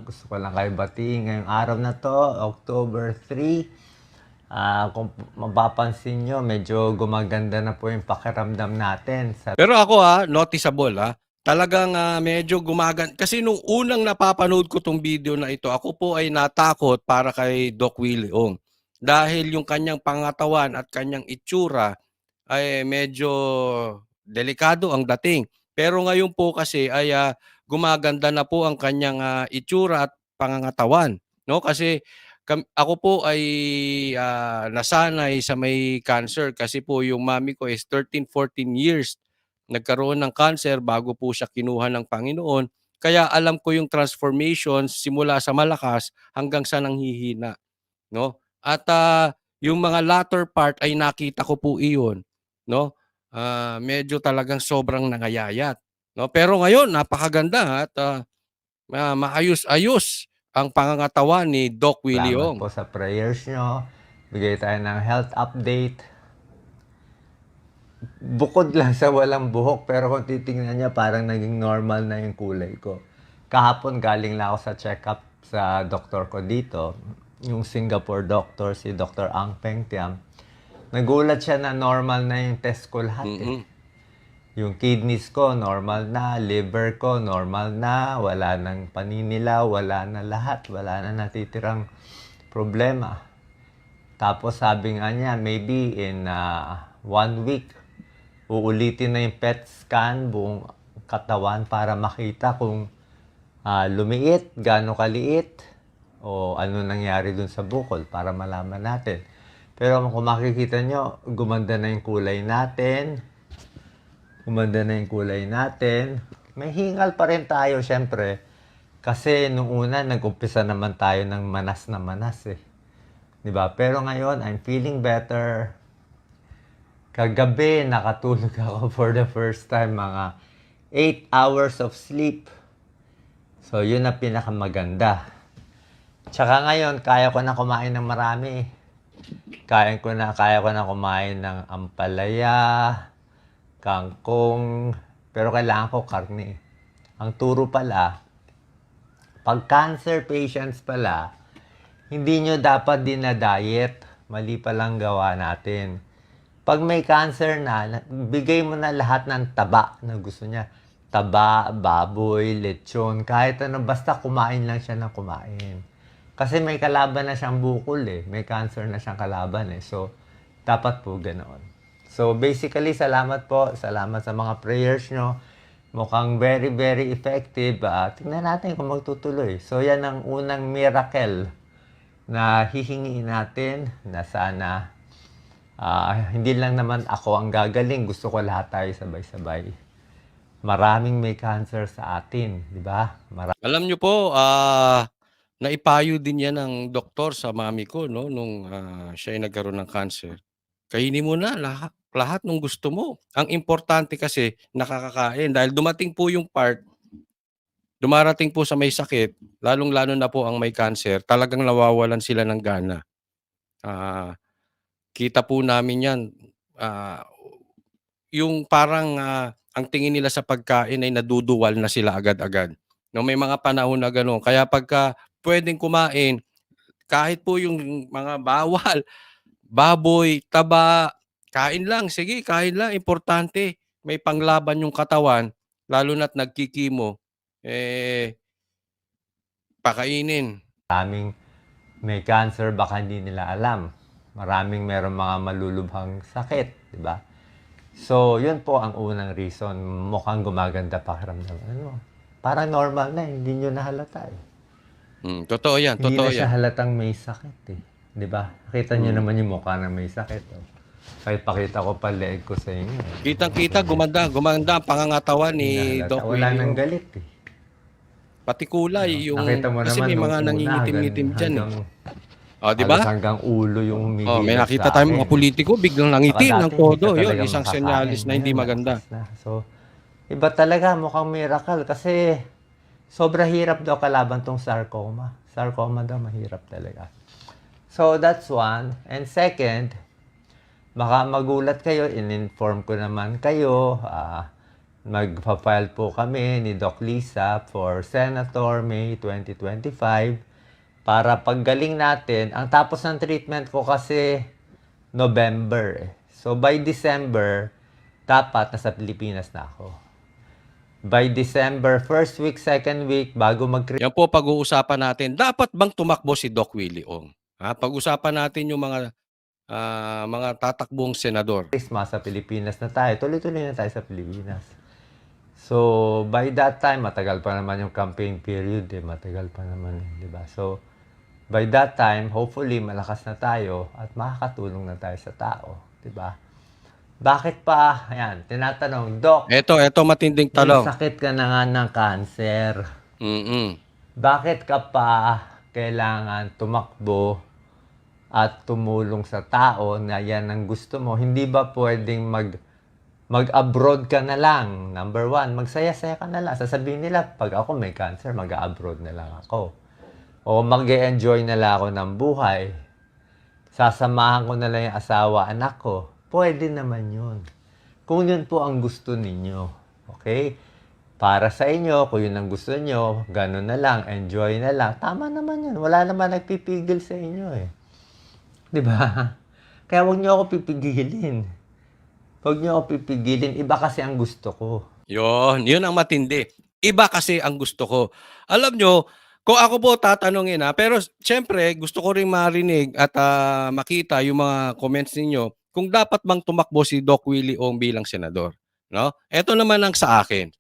Gusto ko lang kayo batiin ngayong araw na to, October 3. Kung mapapansin nyo, medyo gumaganda na po yung pakiramdam natin. Pero ako noticeable talagang medyo gumagan. Kasi nung unang napapanood ko tong video na ito, ako po ay natakot para kay Doc Willie Ong. Dahil yung kanyang pangatawan at kanyang itsura ay medyo delikado ang dating. Pero ngayon po kasi ay gumaganda na po ang kanyang itsura at pangangatawan, no? Kasi ako po ay nasanay sa may cancer kasi po yung mami ko is 13-14 years nagkaroon ng cancer bago po siya kinuha ng Panginoon. Kaya alam ko yung transformation simula sa malakas hanggang sa nanghihina, no? At yung mga latter part ay nakita ko po iyon, no? Medyo talagang sobrang nangayayat, no? Pero ngayon napakaganda at maayos-ayos ang pangangatawan ni Doc Willie Salamat Ong. po sa prayers nyo. Bigay tayo ng health update. Bukod lang sa walang buhok, pero kung titingnan niya, parang naging normal na yung kulay ko. Kahapon galing lang ako sa check-up sa doktor ko dito, yung Singapore doctor, si Dr. Ang Peng Tiam. Nagulat siya na normal na yung test ko lahat Yung kidneys ko, normal na. Liver ko, normal na. Wala nang paninila, wala na lahat. Wala na natitirang problema. Tapos sabi nga niya, maybe in 1 week, uulitin na yung PET scan buong katawan para makita kung lumiit, gaano kaliit, o ano nangyari dun sa bukol para malaman natin. Pero kung makikita nyo, gumanda na yung kulay natin. Gumanda na yung kulay natin. May hingal pa rin tayo, syempre. Kasi nung una, nag-umpisa naman tayo ng manas na manas eh. Diba? Pero ngayon, I'm feeling better. Kagabi, nakatulog ako for the first time, mga 8 hours of sleep. So, yun na pinakamaganda. Tsaka ngayon, kaya ko na kumain ng marami. Kaya ko na kumain ng ampalaya, kangkong, pero kailangan ko karne. Ang turo pala, pag cancer patients pala, hindi nyo dapat dinadiet. Mali palang gawa natin. Pag may cancer na, bigay mo na lahat ng taba na gusto niya. Taba, baboy, lechon, kahit ano, basta kumain lang siya ng kumain. Kasi may kalaban na siyang bukol eh. May cancer na siyang kalaban eh. So, dapat po ganoon. So, basically, salamat po. Salamat sa mga prayers nyo. Mukhang very, very effective. Tingnan natin kung magtutuloy. So, yan ang unang miracle na hihingiin natin na sana hindi lang naman ako ang gagaling. Gusto ko lahat tayo sabay-sabay. Maraming may cancer sa atin, di ba? Alam niyo po, naipayo din yan ng doktor sa mami ko, no, nung siya ay nagkaroon ng cancer. Kainin mo na lahat ng gusto mo. Ang importante kasi nakakakain dahil dumarating po sa may sakit, lalong-lalo na po ang may cancer, talagang nawawalan sila ng gana. Kita po namin yan. Yung parang ang tingin nila sa pagkain ay naduduwal na sila agad-agad. No, may mga panahon na gano'n. Kaya pagka pwedeng kumain, kahit po yung mga bawal, baboy, taba, kain lang. Sige, kain lang. Importante, may panglaban yung katawan, lalo na't nagkikimo, pakainin. Maraming may cancer, baka hindi nila alam. Maraming meron mga malulubhang sakit, di ba? So, yun po ang unang reason. Mukhang gumaganda pakiramdam. Parang normal na, hindi nyo nahalata eh. Totoo yan, Hindi totoo na siya yan. halatang may sakit eh. Di ba? Nakita nyo naman yung mukha na may sakit. Oh. Kahit pakita ko pa leeg ko sa inyo. Kitang-kita, gumanda ang pangangatawan Hindi ni na halata. Doc Wala nang Willie. galit eh. Pati kulay, Nakita mo kasi naman may nung mga una, nangingitim-ngitim dyan eh. halos Di ba? hanggang ulo yung May humihilot nakita sa tayong akin. mga politiko, biglang Saka nangitim ng dati hindi ka todo. Yun, talaga isang makakain. senyalis na hindi Ngayon, maganda. malakas na. So, iba talaga, mukhang miracle. Kasi, sobra hirap daw kalaban tong sarcoma. Sarcoma daw, mahirap talaga. So, that's one. And second, baka magulat kayo, in-inform ko naman kayo, Magpa-file po kami ni Doc Lisa for Senator May 2025 para paggaling natin. Ang tapos ng treatment ko kasi November eh. So by December, dapat nasa Pilipinas na ako. By December, first week, second week, bago Yan po pag-uusapan natin. Dapat bang tumakbo si Doc Willie Ong? Pag-usapan natin yung mga tatakbong senador. Christmas sa Pilipinas na tayo. Tuloy-tuloy na tayo sa Pilipinas. So, by that time, matagal pa naman yung campaign period eh. Matagal pa naman, di ba? So, by that time, hopefully, malakas na tayo at makakatulong na tayo sa tao, di ba? Bakit pa? Ayan, tinatanong, Doc, Eto matinding may talong. sakit ka na nga ng cancer. Mm-mm. Bakit ka pa kailangan tumakbo at tumulong sa tao na yan ang gusto mo? Hindi ba pwedeng mag-abroad ka na lang? Number one, magsaya-saya ka na lang. Sasabihin nila, pag ako may cancer, mag-abroad na lang ako. O mag-enjoy na lang ako ng buhay. Sasamahan ko na lang yung asawa, anak ko. Pwede naman yun. Kung yun po ang gusto ninyo. Okay? Para sa inyo, kung yun ang gusto nyo, ganun na lang, enjoy na lang. Tama naman yun. Wala naman nagpipigil sa inyo eh. Di ba? Kaya huwag nyo ako pipigilin. Huwag nyo ako pipigilin. Iba kasi ang gusto ko. Yun ang matindi. Iba kasi ang gusto ko. Alam nyo, kung ako po tatanungin pero syempre gusto ko rin marinig at makita yung mga comments ninyo kung dapat bang tumakbo si Doc Willie Ong bilang senador. No? Ito naman ang sa akin.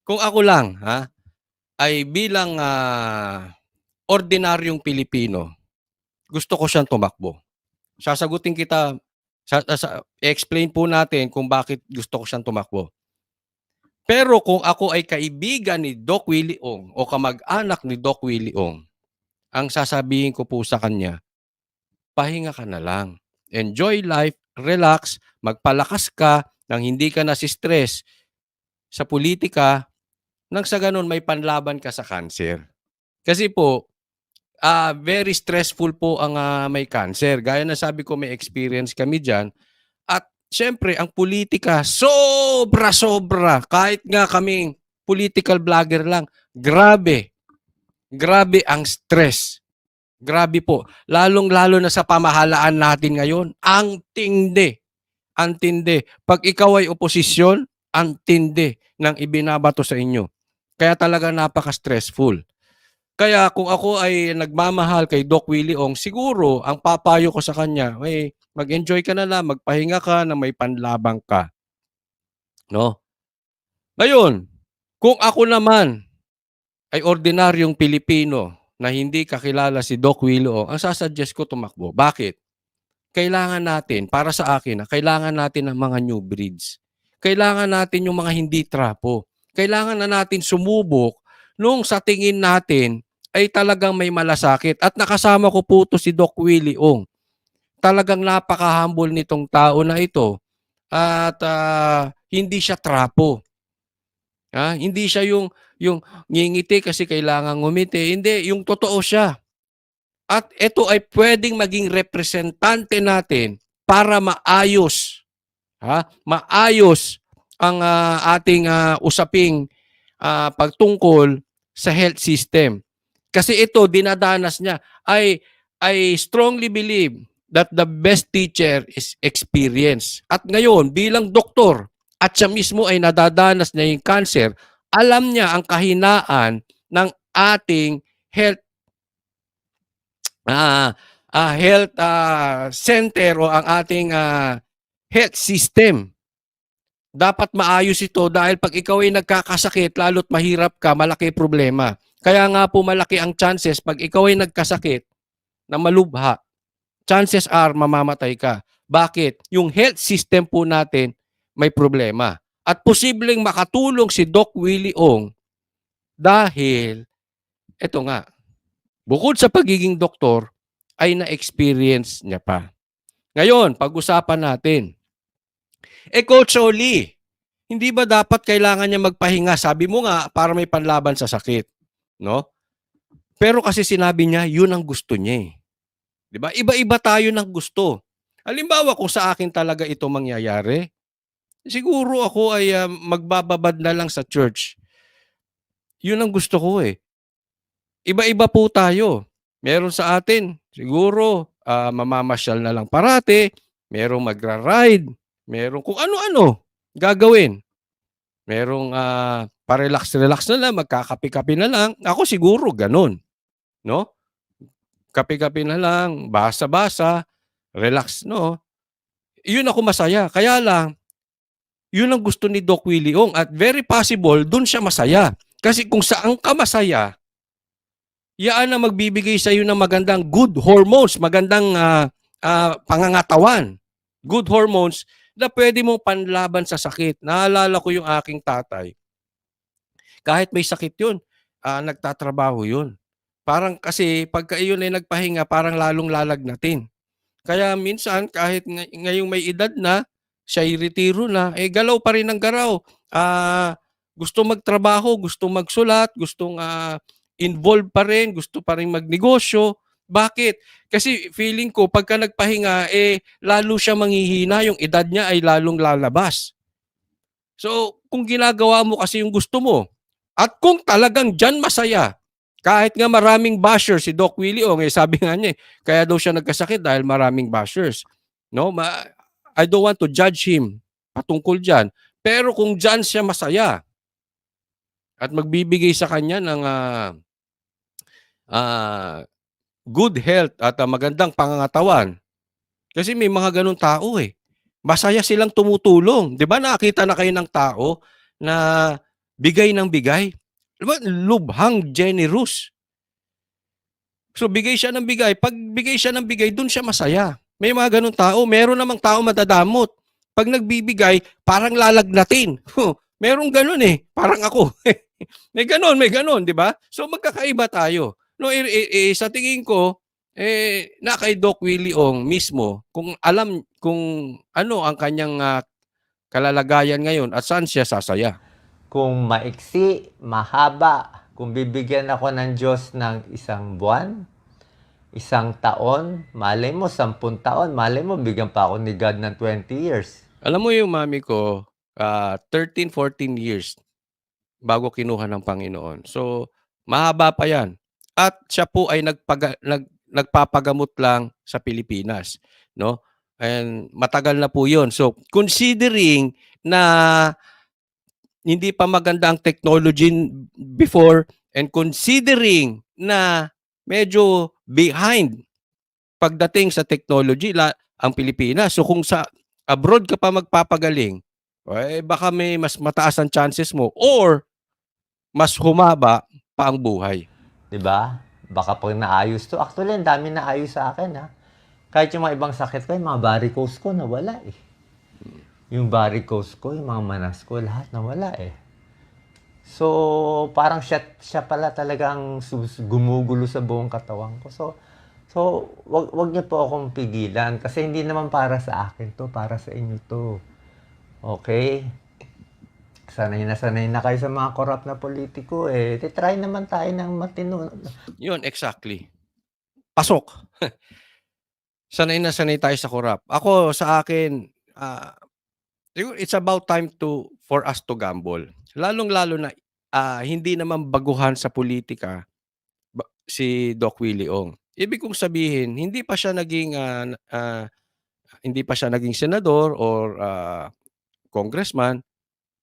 Kung ako lang ay bilang ordinaryong Pilipino, gusto ko siyang tumakbo. Sasagutin kita, explain po natin kung bakit gusto ko siyang tumakbo. Pero kung ako ay kaibigan ni Doc Willie Ong o kamag-anak ni Doc Willie Ong, ang sasabihin ko po sa kanya, pahinga ka na lang. Enjoy life, relax, magpalakas ka nang hindi ka nasi-stress sa politika nang sa ganun may panlaban ka sa cancer. Kasi po, very stressful po ang may cancer. Gaya na sabi ko, may experience kami dyan. At syempre, ang politika, sobra-sobra. Kahit nga kaming political vlogger lang, grabe. Grabe ang stress. Grabe po. Lalong-lalo na sa pamahalaan natin ngayon, ang tindi. Ang tindi. Pag ikaw ay oposisyon, ang tindi ng ibinabato sa inyo. Kaya talaga napaka-stressful. Kaya kung ako ay nagmamahal kay Doc Willie Ong, siguro ang papayo ko sa kanya, mag-enjoy ka na lang, magpahinga ka na may panlabang ka. No? Ngayon, kung ako naman ay ordinaryong Pilipino na hindi kakilala si Doc Willie Ong, ang sasuggest ko tumakbo. Bakit? Kailangan natin, para sa akin, kailangan natin ng mga new breeds. Kailangan natin yung mga hindi trapo. Kailangan na natin sumubok nung sa tingin natin ay talagang may malasakit. At nakasama ko po to si Doc Willie Ong. Talagang napaka-humble nitong tao na ito. At hindi siya trapo. Hindi siya yung ngingiti kasi kailangan ngumiti. Hindi, yung totoo siya. At ito ay pwedeng maging representante natin para maayos. Maayos ang ating usaping pagtungkol sa health system. Kasi ito, dinadanas niya. I strongly believe that the best teacher is experience. At ngayon, bilang doktor, at siya mismo ay nadadanas niya yung cancer, alam niya ang kahinaan ng ating health center o ang ating health system. Dapat maayos ito dahil pag ikaw ay nagkakasakit, lalo't mahirap ka, malaki problema. Kaya nga po malaki ang chances pag ikaw ay nagkasakit na malubha, chances are mamamatay ka. Bakit? Yung health system po natin may problema. At posibleng makatulong si Doc Willie Ong dahil, eto nga, bukod sa pagiging doktor, ay na-experience niya pa. Ngayon, pag-usapan natin. Coach Oli, hindi ba dapat kailangan niya magpahinga? Sabi mo nga, para may panlaban sa sakit. No? Pero kasi sinabi niya, yun ang gusto niya eh. Diba? Iba-iba tayo ng gusto. Halimbawa, kung sa akin talaga ito mangyayari, siguro ako ay, magbababad na lang sa church. Yun ang gusto ko, eh. Iba-iba po tayo. Meron sa atin siguro, mamamasyal na lang parati, merong magra-ride, merong kung ano-ano gagawin. Merong, pa-relax-relax na lang, magkakape-kape na lang. Ako siguro gano'n, 'no? Kape-kape na lang, basa-basa, relax, 'no? 'Yun ako masaya. Kaya lang, 'yun ang gusto ni Doc Willie Ong at very possible dun siya masaya. Kasi kung saan ka masaya, yaan ang magbibigay sa'yo ng magandang good hormones, magandang, pangangatawan. Good hormones na puwede mong panlaban sa sakit. Naalala ko yung aking tatay, kahit may sakit yun, nagtatrabaho yun. Parang kasi pagka iyon ay nagpahinga parang lalong lalagnatin. Kaya minsan kahit ngayong may edad na, siya'y retiro na, eh, galaw pa rin ng galaw. Gustong magtrabaho, gustong magsulat, gustong, involved pa rin, gusto pa ring magnegosyo. Bakit? Kasi feeling ko pagka nagpahinga, eh, lalo siya manghihina, yung edad niya ay lalong lalabas. So, kung ginagawa mo kasi yung gusto mo at kung talagang diyan masaya, kahit nga maraming bashers si Doc Willie Ong, eh, sabi nga niya, kaya daw siya nagkasakit dahil maraming bashers. No, I don't want to judge him patungkol diyan. Pero kung diyan siya masaya at magbibigay sa kanya ng ah, good health at magandang pangangatawan. Kasi may mga ganun tao eh. Masaya silang tumutulong. 'Di ba nakakita na kayo ng tao na bigay ng bigay? 'Di ba lubhang generous. So bigay siya ng bigay, 'pag bigay siya ng bigay dun siya masaya. May mga ganung tao, meron namang tao madadamot. 'Pag nagbibigay parang lalagnatin. Merong gano'n, eh, parang ako. May gano'n, 'di ba? So magkakaiba tayo. No, sa tingin ko, na kay Doc Willie Ong mismo kung alam kung ano ang kanyang, kalalagayan ngayon at saan siya sasaya. Kung maiksi, mahaba, kung bibigyan ako ng Diyos ng 1 buwan, 1 taon, malay mo 10 taon, malay mo bigyan pa ako ni God ng 20 years. Alam mo yung mami ko, 13, 14 years bago kinuha ng Panginoon. So, mahaba pa 'yan. At siya po ay nagpapagamot lang sa Pilipinas, 'no? And matagal na po 'yon. So, considering na hindi pa maganda ang technology before and considering na medyo behind pagdating sa technology ang Pilipinas. So, kung sa abroad ka pa magpapagaling, eh, baka may mas mataas ang chances mo or mas humaba pa ang buhay. 'Di ba? Baka pag naayos 'to, actually ang daming naayos sa akin, ha. Kahit yung mga ibang sakit ko, yung mga varicose ko nawala, eh. Yung varicose ko, yung mga manas ko, lahat nawala, eh. So, parang siya pala talaga ang gumugulo sa buong katawan ko. So wag niyo po akong pigilan kasi hindi naman para sa akin 'to, para sa inyo 'to. Okay? Sanay na kayo sa mga korap na politiko, eh. Try naman tayo ng matino. Yun, exactly. Pasok. Sanay na sanay tayo sa korap. Ako, sa akin, siguro it's about time for us to gamble. Lalong-lalo na, hindi naman baguhan sa politika si Doc Willie Ong. Ibig kong sabihin, hindi pa siya naging senador or congressman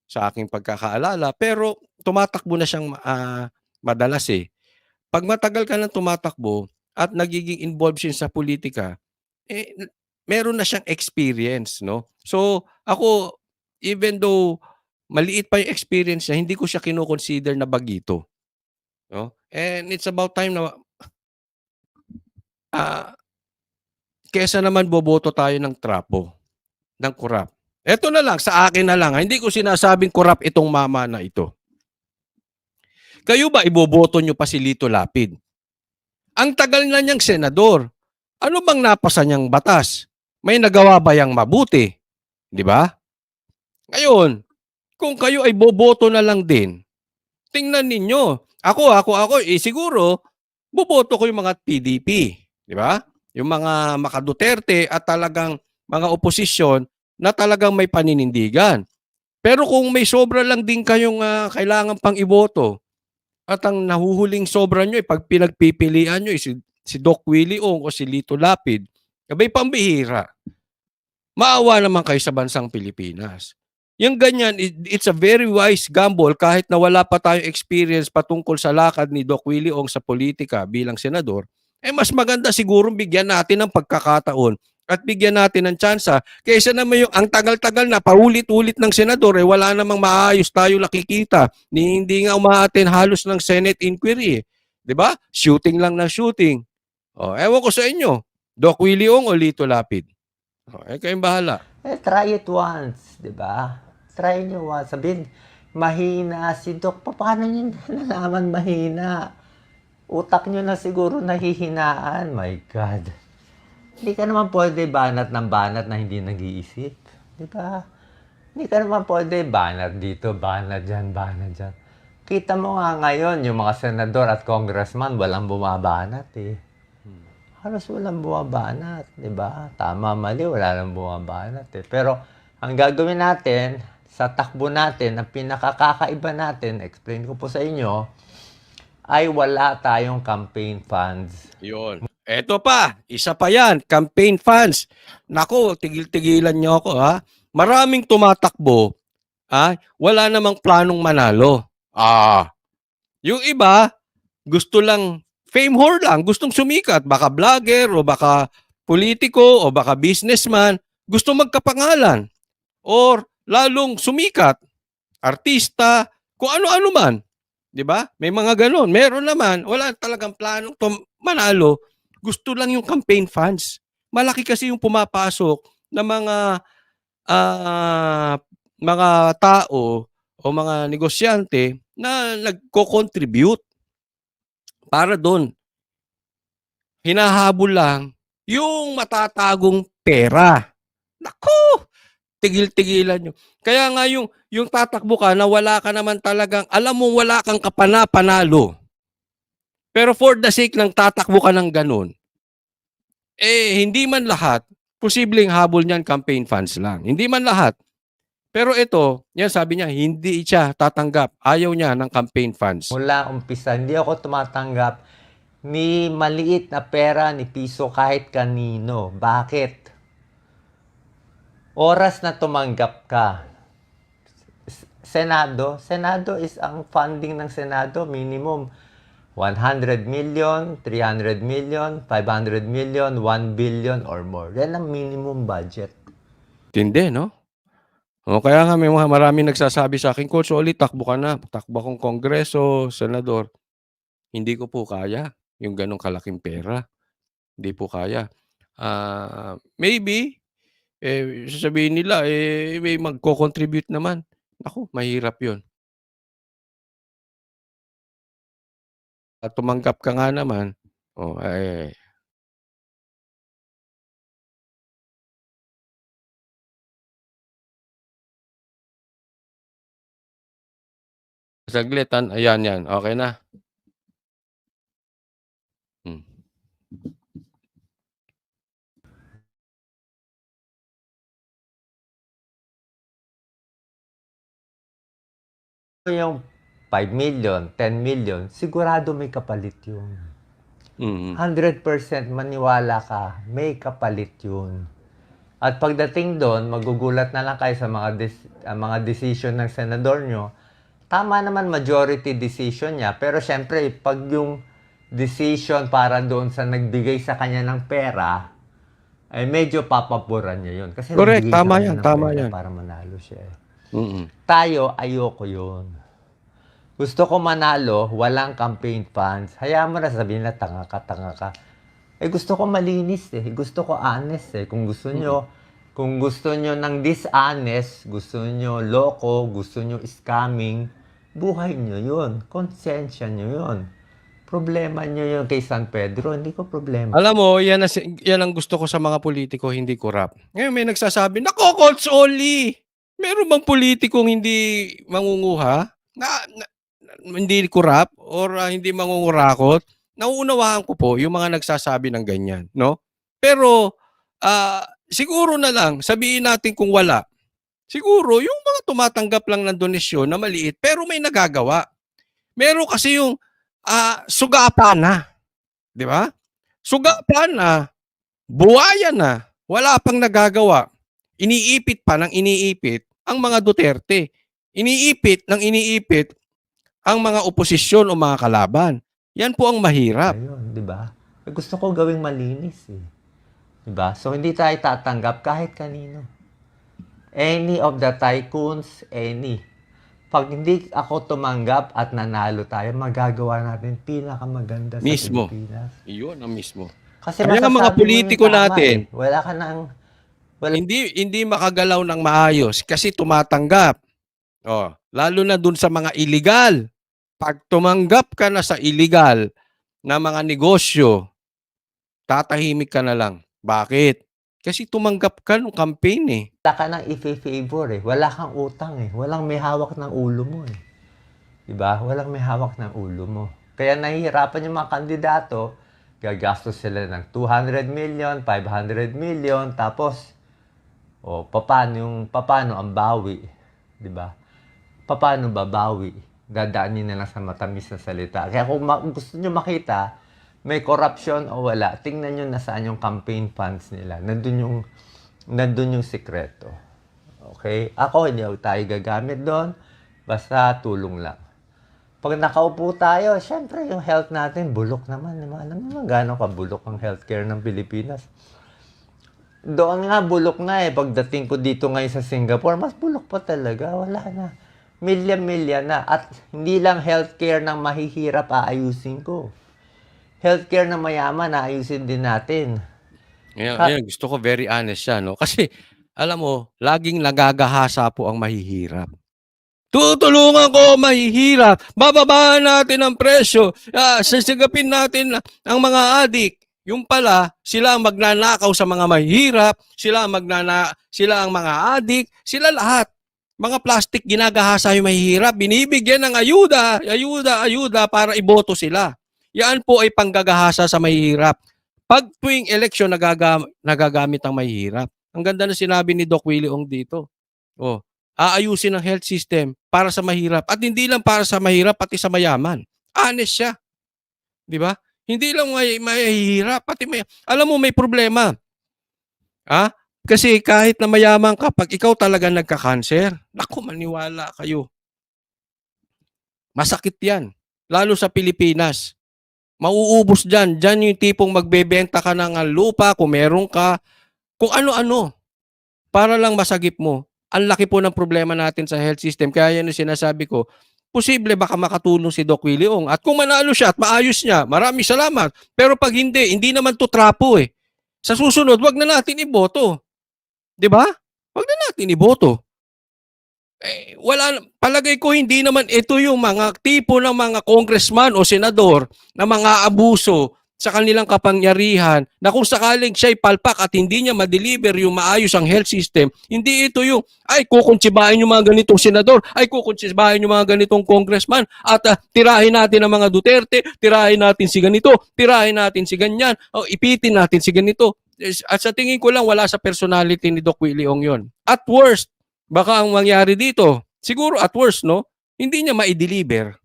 sa aking pagkakaalala, pero tumatakbo na siyang madalas eh. Pag matagal ka nang tumatakbo at nagiging involved siya sa politika, eh, meron na siyang experience, no? So, ako, even though maliit pa yung experience niya, hindi ko siya kino-consider na bagito, no? And it's about time na ah, kaysa naman boboto tayo ng trapo, ng korap. Eto na lang, sa akin na lang, hindi ko sinasabing korap itong mama na ito. Kayo ba iboboto nyo pa si Lito Lapid? Ang tagal na niyang senador. Ano bang napasa niyang batas? May nagawa ba yang mabuti? Di ba? Ngayon, kung kayo ay boboto na lang din, tingnan ninyo. Ako, siguro, boboto ko yung mga PDP. Di ba? Yung mga Maka Duterte at talagang mga oposisyon na talagang may paninindigan. Pero kung may sobra lang din kayong kailangan pang iboto at ang nahuhuling sobra nyo, pag pinagpipilian nyo, si Doc Willie Ong o si Lito Lapid, abay pambihira. Maawa naman kayo sa bansang Pilipinas. Yung ganyan, it's a very wise gamble kahit na wala pa tayong experience patungkol sa lakad ni Doc Willie Ong sa politika bilang senador, mas maganda siguro bigyan natin ng pagkakataon at bigyan natin ng tsansa kaysa naman yung ang tagal-tagal na paulit-ulit ng senador, wala namang maayos tayo nakikita. Hindi nga umaattend halos ng Senate inquiry. 'Di ba? Shooting lang ng shooting. Ewan ko sa inyo, Doc Willie Ong o Lito Lapid? Kayong bahala. Try it once, di ba? Try nyo once. Sabihin, mahina si Doc. Paano nyo nalaman mahina? Utak nyo na siguro nahihinaan. My God. Hindi ka naman pwede banat ng banat na hindi nag-iisip. Di ba? Hindi ka naman pwede banat dito, banat dyan, banat dyan. Kita mo nga ngayon, yung mga senador at congressman, walang bumabanat eh. Halos walang bumabanat, di ba? Tama, mali, wala nang bumabanat eh. Pero ang gagawin natin, sa takbo natin, ang pinakakakaiba natin, explain ko po sa inyo, ay wala tayong campaign funds. Yun. Eto pa, isa pa yan, campaign funds. Nako, tigil-tigilan nyo ako ha. Maraming tumatakbo, wala namang planong manalo. Yung iba, gusto lang fame whore lang, gustong sumikat, baka vlogger o baka politiko o baka businessman, gusto magkapangalan or lalong sumikat, artista, kung ano-ano man. 'Di ba? May mga ganon. Meron naman, wala talagang planong manalo, gusto lang yung campaign funds. Malaki kasi yung pumapasok na mga tao o mga negosyante na nagko-contribute para doon. Hinahabol lang yung matatagong pera. Naku! Tigil-tigilan nyo. Kaya nga yung tatakbo ka na wala ka naman talagang, alam mo wala kang kapana-panalo. Pero for the sake ng tatakbo ka ng ganun, hindi man lahat, posibleng habol niyan campaign funds lang. Hindi man lahat. Pero ito, yan sabi niya, hindi siya tatanggap. Ayaw niya ng campaign funds. Mula umpisa, hindi ako tumatanggap ni maliit na pera, ni piso kahit kanino. Bakit? Oras na tumanggap ka. Senado is ang funding ng Senado, minimum 100 million, 300 million, 500 million, 1 billion or more. Yan ang minimum budget. Tindi, no? Kaya nga may maraming nagsasabi sa akin, Coach Oli, takbo ka na. Takbo akong kongreso, senador. Hindi ko po kaya yung ganong kalaking pera. Hindi po kaya. Maybe, sasabihin nila, may magko-contribute naman. Naku, mahirap yun. At tumanggap ka nga naman, saglit, ayan yan, okay na. Yung 5 million, 10 million, sigurado may kapalit yun. 100% maniwala ka, may kapalit yun. At pagdating doon, magugulat na lang kayo sa mga decision ng senador nyo. Tama naman majority decision niya, pero syempre, pag yung decision para doon sa nagbigay sa kanya ng pera, ay medyo papaboran niya yun. Kasi correct, tama yan, ng tama pera yan. para manalo siya. Tayo, ayoko yun. Gusto ko manalo, walang campaign funds. Hayaan mo na sabihin na tanga ka. Gusto ko malinis eh. Gusto ko honest eh. Kung gusto nyo ng dishonest, gusto nyo loko, gusto nyo scamming, buhay nyo yun. Konsensya nyo yun. Problema nyo yun kay San Pedro, hindi ko problema. Alam mo, yan ang gusto ko sa mga politiko, hindi corrupt. Ngayon may nagsasabi, nako, Coach Oli, meron bang politikong hindi mangunguha? Hindi corrupt or hindi mangungurakot? Nauunawaan ko po yung mga nagsasabi ng ganyan, no? Pero siguro na lang, sabihin natin kung wala, siguro yung mga tumatanggap lang ng donasyon na maliit pero may nagagawa. Meron kasi yung sugapa na, di ba? Sugapa na, buwaya na, wala pang nagagawa. Iniipit pa ng iniipit ang mga Duterte. Iniipit ng iniipit ang mga oposisyon o mga kalaban. Yan po ang mahirap. Ayun, di ba? Gusto ko gawing malinis eh. Di ba? So, hindi tayo tatanggap kahit kanino. Any of the tycoons, any. Pag hindi ako tumanggap at nanalo tayo, magagawa natin pinakamaganda sa Mismo. Pilipinas. Iyon ang mismo. Kasi Kaya nga mga masasabi mo yung politiko tama natin, eh. Wala ka nang... hindi makagalaw ng maayos kasi tumatanggap. Oh, lalo na dun sa mga illegal. Pag tumanggap ka na sa illegal na mga negosyo, tatahimik ka na lang. Bakit? Kasi tumanggap ka ng campaign eh. Wala ka nang i-favor eh. Wala kang utang eh. Walang may hawak ng ulo mo eh. Diba? Walang may hawak ng ulo mo. Kaya nahihirapan yung mga kandidato, gagastos sila ng 200 million, 500 million, tapos, paano ang bawi? Diba? Paano babawi? Dadaanin na lang sa matamis na salita. Kaya kung gusto nyo makita, may corruption o wala, tingnan nyo nasaan yung campaign funds nila. Nandun yung sikreto. Okay? Ako, hindi ako tayo gagamit doon. Basta tulong lang. Pag nakaupo tayo, syempre yung health natin, bulok naman. Alam mo naman gano'ng kabulok ang healthcare ng Pilipinas. Doon nga, bulok na eh. Pagdating ko dito ngayon sa Singapore, mas bulok pa talaga. Wala na. Milya-milya na. At hindi lang healthcare ng mahihirap aayusin ko. Healthcare ng mayaman aayusin din natin. Ngayon, gusto ko very honest siya, no? Kasi, alam mo, laging nagagahasa po ang mahihirap. Tutulungan ko mahihirap. Bababaan natin ang presyo. Sasigapin natin ang mga adik. Yung pala, sila ang magnanakaw sa mga mahihirap, sila ang mga adik, sila lahat. Mga plastic ginagahasa yung mahihirap, binibigyan ng ayuda para iboto sila. Yan po ay panggagahasa sa mahihirap. Pag tuwing eleksyon nagagamit ang mahihirap. Ang ganda na sinabi ni Doc Willie Ong dito. Oh, aayusin ang health system para sa mahirap at hindi lang para sa mahirap pati sa mayaman. Honest siya. 'Di ba? Hindi lang mahihirap pati alam mo may problema. Kasi kahit na mayaman ka, pag ikaw talaga nagka-cancer, naku, maniwala kayo. Masakit 'yan. Lalo sa Pilipinas. Mauubos dyan. Dyan yung tipong magbebenta ka ng lupa kung meron ka. Kung ano-ano. Para lang masagip mo. Ang laki po ng problema natin sa health system. Kaya yan yung sinasabi ko, posible baka makatulong si Doc Willie Ong. At kung manalo siya at maayos niya, maraming salamat. Pero pag hindi naman to trapo eh. Sa susunod, wag na natin iboto. 'Di ba? Wag na natin iboto. Palagay ko hindi naman ito yung mga tipo ng mga congressman o senador na mga abuso sa kanilang kapangyarihan na kung sakaling siya'y palpak at hindi niya ma-deliver yung maayos ang health system, hindi ito yung, kukuntsibahin yung mga ganitong senador, kukuntsibahin yung mga ganitong congressman at tirahin natin ang mga Duterte, tirahin natin si ganito, tirahin natin si ganyan, ipitin natin si ganito. At sa tingin ko lang, wala sa personality ni Doc Willie Ong yun. At worst, baka ang mangyari dito, siguro at worst, no, hindi niya ma-deliver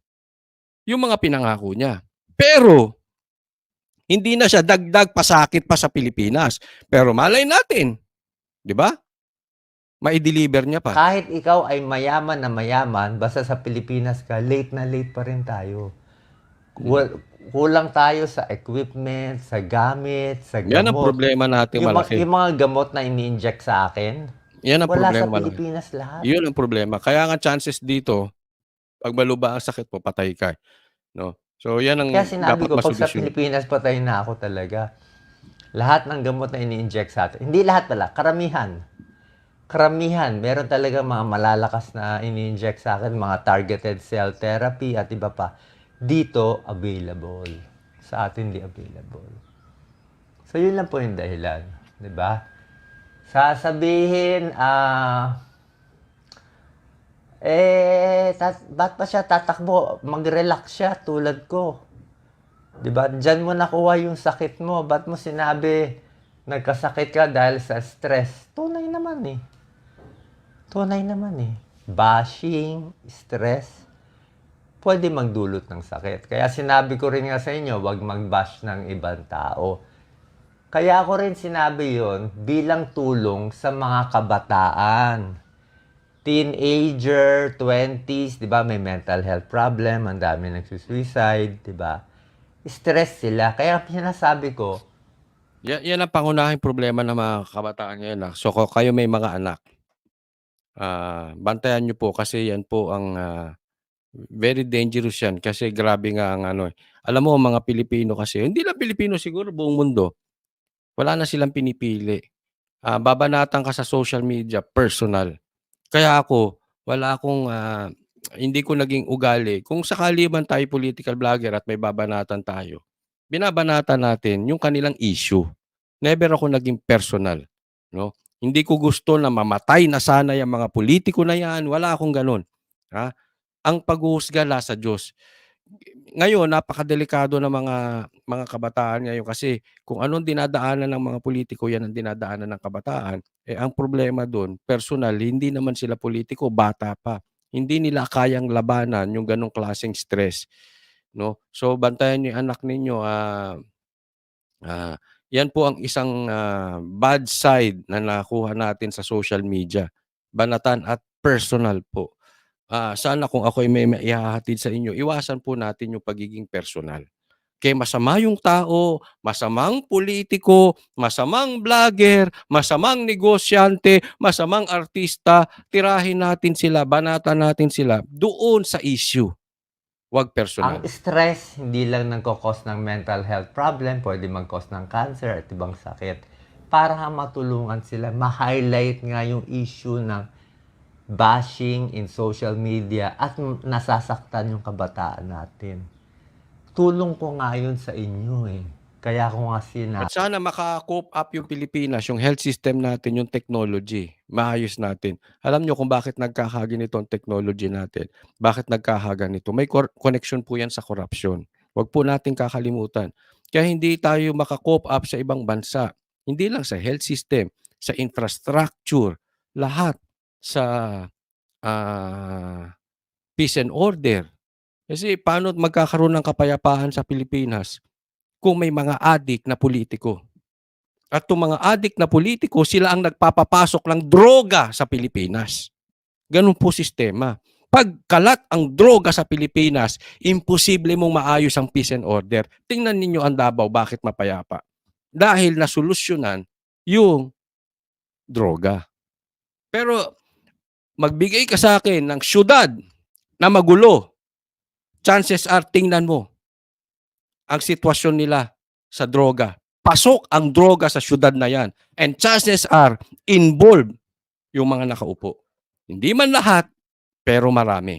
yung mga pinangako niya. Pero, hindi na siya dagdag pasakit pa sa Pilipinas. Pero malay natin, di ba? Ma-deliver niya pa. Kahit ikaw ay mayaman na mayaman, basta sa Pilipinas ka, late na late pa rin tayo. Kulang tayo sa equipment, sa gamit, sa gamot. Yan ang problema natin malaki. Yung mga gamot na ini-inject sa akin, yan ang wala problema sa Pilipinas lahat. Yun ang problema. Kaya nga chances dito, pag maluba ang sakit mo, patay ka. No? So yan ang Kaya sinabi dapat ko, pag sa masolusyon. Pilipinas patay na ako talaga. Lahat ng gamot na ini-inject sa atin. Hindi lahat pala, karamihan. Meron talaga mga malalakas na ini-inject sa akin, mga targeted cell therapy at iba pa. Dito, available. Sa atin, di available. So, yun lang po yung dahilan. Diba? Sasabihin, ba't pa siya tatakbo? Mag-relax siya tulad ko. Diba? Diyan mo nakuha yung sakit mo. Ba't mo sinabi nagkasakit ka dahil sa stress. Tunay naman eh. Tunay naman eh. Bashing, stress, pwede magdulot ng sakit. Kaya sinabi ko rin nga sa inyo, wag mag-bash ng ibang tao. Kaya ko rin sinabi yon bilang tulong sa mga kabataan. Teenager, 20s, di ba, may mental health problem, ang dami nagsusuicide, di ba? Stress sila. Kaya sinasabi ko, Yan ang pangunahing problema ng mga kabataan ngayon. So kung kayo may mga anak, bantayan niyo po kasi yan po ang very dangerous yan kasi grabe nga ang ano eh. Alam mo ang mga Pilipino kasi, hindi lang Pilipino siguro buong mundo, wala na silang pinipili. Babanatan ka sa social media, personal. Kaya ako, wala akong hindi ko naging ugali. Kung sakali man tayo political vlogger at may babanatan tayo, binabanatan natin yung kanilang issue. Never ako naging personal, no? Hindi ko gusto na mamatay na sana yung mga politiko na yan, wala akong gano'n, ha? Ang paghuhusga nasa Diyos. Ngayon napakadelikado ng mga kabataan ngayon kasi kung anong dinadaanan ng mga politiko, yan ang dinadaanan ng kabataan. Eh, ang problema do'n personal, hindi naman sila politiko, bata pa. Hindi nila kayang labanan yung gano'ng klaseng stress, 'no? So, bantayan niyo yung anak ninyo, yan po ang isang, bad side na nakuha natin sa social media. Banatan at personal po. Sana kung ako'y may maihahatid sa inyo, iwasan po natin yung pagiging personal. Kaya masama yung tao, masamang politiko, masamang vlogger, masamang negosyante, masamang artista, tirahin natin sila, banatan natin sila doon sa issue, 'wag ang personal. stress hindi lang nagkakos ng mental health problem, pwede mag-cause ng cancer at ibang sakit. Para nga matulungan sila, ma-highlight nga yung issue ng bashing in social media at nasasaktan yung kabataan natin. Tulong ko nga yun sa inyo eh. Kaya ko nga At sana maka-cope up yung Pilipinas, yung health system natin, yung technology, maayos natin. Alam niyo kung bakit nagkakaganito ang technology natin, bakit nagkakaganito, may connection po yan sa korapsyon. Huwag po nating kakalimutan. Kaya hindi tayo maka-cope up sa ibang bansa, hindi lang sa health system, sa infrastructure, lahat sa ah, peace and order. Kasi paano magkakaroon ng kapayapaan sa Pilipinas kung may mga adik na politiko? At itong mga adik na politiko, sila ang nagpapapasok ng droga sa Pilipinas. Ganun po sistema. Pagkalat ang droga sa Pilipinas, imposible mong maayos ang peace and order. Tingnan ninyo ang Davao, bakit mapayapa? Dahil nasolusyonan yung droga. Pero magbigay ka sa akin ng syudad na magulo, chances are tingnan mo ang sitwasyon nila sa droga. Pasok ang droga sa syudad na yan. And chances are involved yung mga nakaupo. Hindi man lahat, pero marami.